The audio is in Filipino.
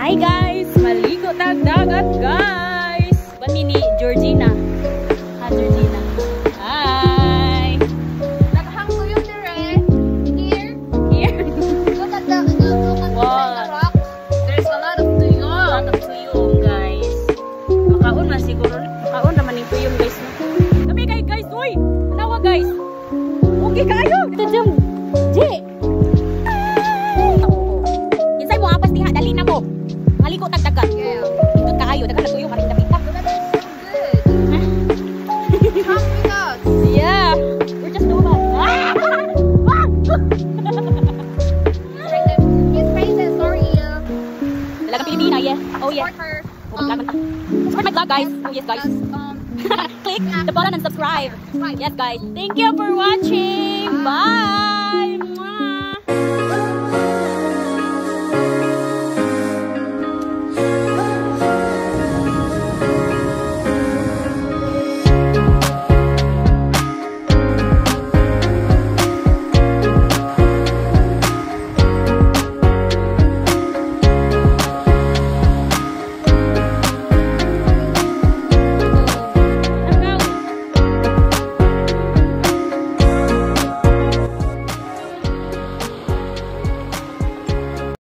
Hi guys! Maligo tag dagat guys! Bani ni Georgina. Ha, Georgina. Hi! Naghang ko yung dire. Here. Here? Look at the rock. There's a lot of tuyong. A lot of tuyong guys. Makaon na siguro. Makaon naman yung tuyong guys. Kami guys! Uy! Nawa guys! Okay kayo! Ito dyan! Jay! Kinsay mo apas diha, dali na mo. Maligo tag dagat. Yeah. Ito kayo, dagan na tuyong karing dapita. Look at this. So good. Come with us. Yeah, we're just doing He's crazy. Sorry. Talaga Pilipina, yeah. Oh yeah. Support her. Support my vlog guys. Oh yes guys. Click the button and subscribe. Yes guys. Thank you for watching. Bye.